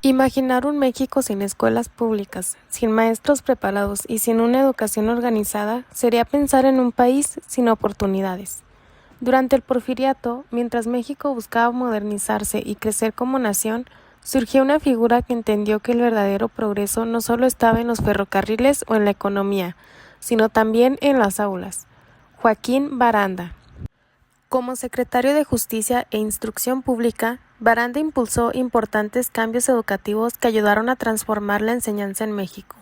Imaginar un México sin escuelas públicas, sin maestros preparados y sin una educación organizada sería pensar en un país sin oportunidades. Durante el Porfiriato, mientras México buscaba modernizarse y crecer como nación, surgió una figura que entendió que el verdadero progreso no solo estaba en los ferrocarriles o en la economía, sino también en las aulas. Joaquín Baranda. Como secretario de Justicia e Instrucción Pública, Baranda impulsó importantes cambios educativos que ayudaron a transformar la enseñanza en México.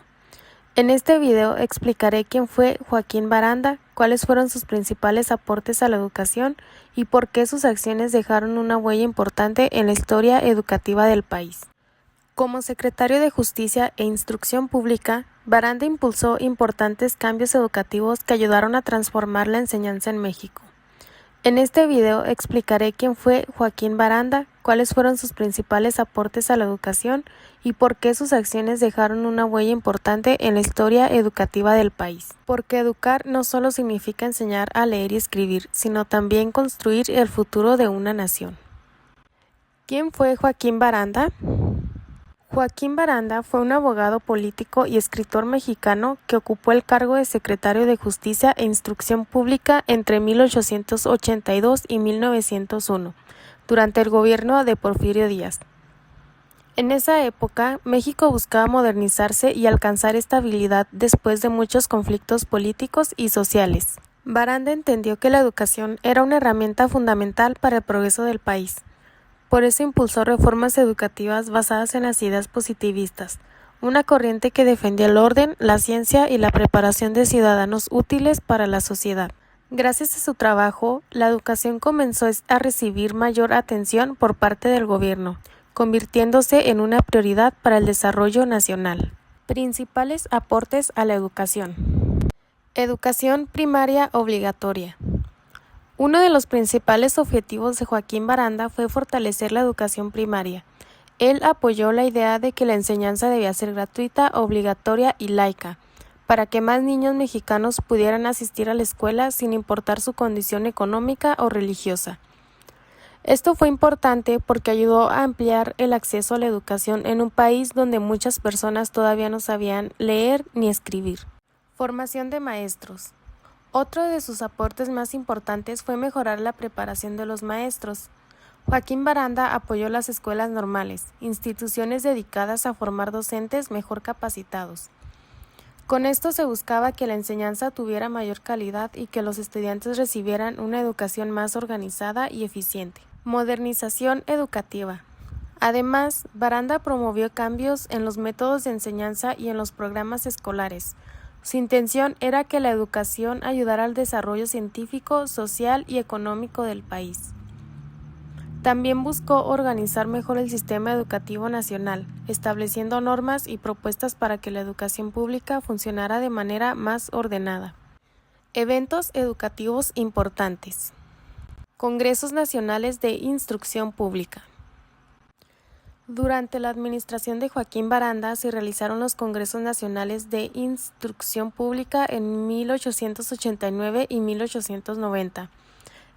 En este video explicaré quién fue Joaquín Baranda, cuáles fueron sus principales aportes a la educación y por qué sus acciones dejaron una huella importante en la historia educativa del país. Como secretario de Justicia e Instrucción Pública, Baranda impulsó importantes cambios educativos que ayudaron a transformar la enseñanza en México. En este video explicaré quién fue Joaquín Baranda, cuáles fueron sus principales aportes a la educación y por qué sus acciones dejaron una huella importante en la historia educativa del país. Porque educar no solo significa enseñar a leer y escribir, sino también construir el futuro de una nación. ¿Quién fue Joaquín Baranda? Joaquín Baranda fue un abogado político y escritor mexicano que ocupó el cargo de secretario de Justicia e Instrucción Pública entre 1882 y 1901, durante el gobierno de Porfirio Díaz. En esa época, México buscaba modernizarse y alcanzar estabilidad después de muchos conflictos políticos y sociales. Baranda entendió que la educación era una herramienta fundamental para el progreso del país. Por eso impulsó reformas educativas basadas en las ideas positivistas, una corriente que defendía el orden, la ciencia y la preparación de ciudadanos útiles para la sociedad. Gracias a su trabajo, la educación comenzó a recibir mayor atención por parte del gobierno, convirtiéndose en una prioridad para el desarrollo nacional. Principales aportes a la educación. Educación primaria obligatoria. Uno de los principales objetivos de Joaquín Baranda fue fortalecer la educación primaria. Él apoyó la idea de que la enseñanza debía ser gratuita, obligatoria y laica, para que más niños mexicanos pudieran asistir a la escuela sin importar su condición económica o religiosa. Esto fue importante porque ayudó a ampliar el acceso a la educación en un país donde muchas personas todavía no sabían leer ni escribir. Formación de maestros. Otro de sus aportes más importantes fue mejorar la preparación de los maestros. Joaquín Baranda apoyó las escuelas normales, instituciones dedicadas a formar docentes mejor capacitados. Con esto se buscaba que la enseñanza tuviera mayor calidad y que los estudiantes recibieran una educación más organizada y eficiente. Modernización educativa. Además, Baranda promovió cambios en los métodos de enseñanza y en los programas escolares. Su intención era que la educación ayudara al desarrollo científico, social y económico del país. También buscó organizar mejor el sistema educativo nacional, estableciendo normas y propuestas para que la educación pública funcionara de manera más ordenada. Eventos educativos importantes. Congresos Nacionales de Instrucción Pública. Durante la administración de Joaquín Baranda se realizaron los Congresos Nacionales de Instrucción Pública en 1889 y 1890.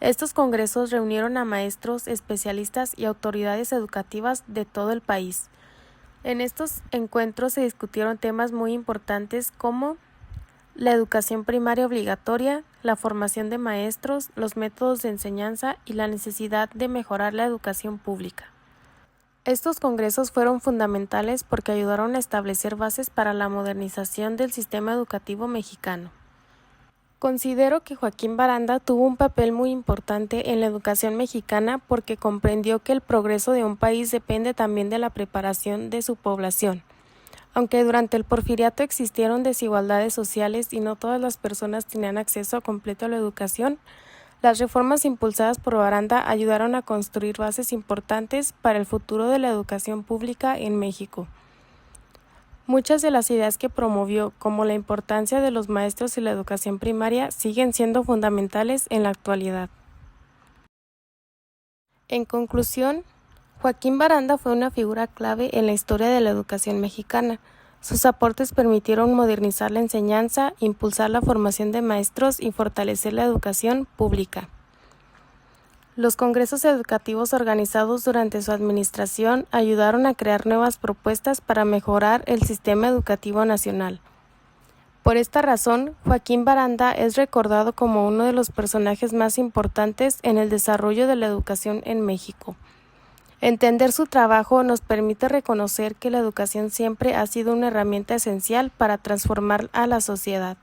Estos congresos reunieron a maestros, especialistas y autoridades educativas de todo el país. En estos encuentros se discutieron temas muy importantes como la educación primaria obligatoria, la formación de maestros, los métodos de enseñanza y la necesidad de mejorar la educación pública. Estos congresos fueron fundamentales porque ayudaron a establecer bases para la modernización del sistema educativo mexicano. Considero que Joaquín Baranda tuvo un papel muy importante en la educación mexicana porque comprendió que el progreso de un país depende también de la preparación de su población. Aunque durante el Porfiriato existieron desigualdades sociales y no todas las personas tenían acceso completo a la educación, las reformas impulsadas por Baranda ayudaron a construir bases importantes para el futuro de la educación pública en México. Muchas de las ideas que promovió, como la importancia de los maestros y la educación primaria, siguen siendo fundamentales en la actualidad. En conclusión, Joaquín Baranda fue una figura clave en la historia de la educación mexicana. Sus aportes permitieron modernizar la enseñanza, impulsar la formación de maestros y fortalecer la educación pública. Los congresos educativos organizados durante su administración ayudaron a crear nuevas propuestas para mejorar el sistema educativo nacional. Por esta razón, Joaquín Baranda es recordado como uno de los personajes más importantes en el desarrollo de la educación en México. Entender su trabajo nos permite reconocer que la educación siempre ha sido una herramienta esencial para transformar a la sociedad.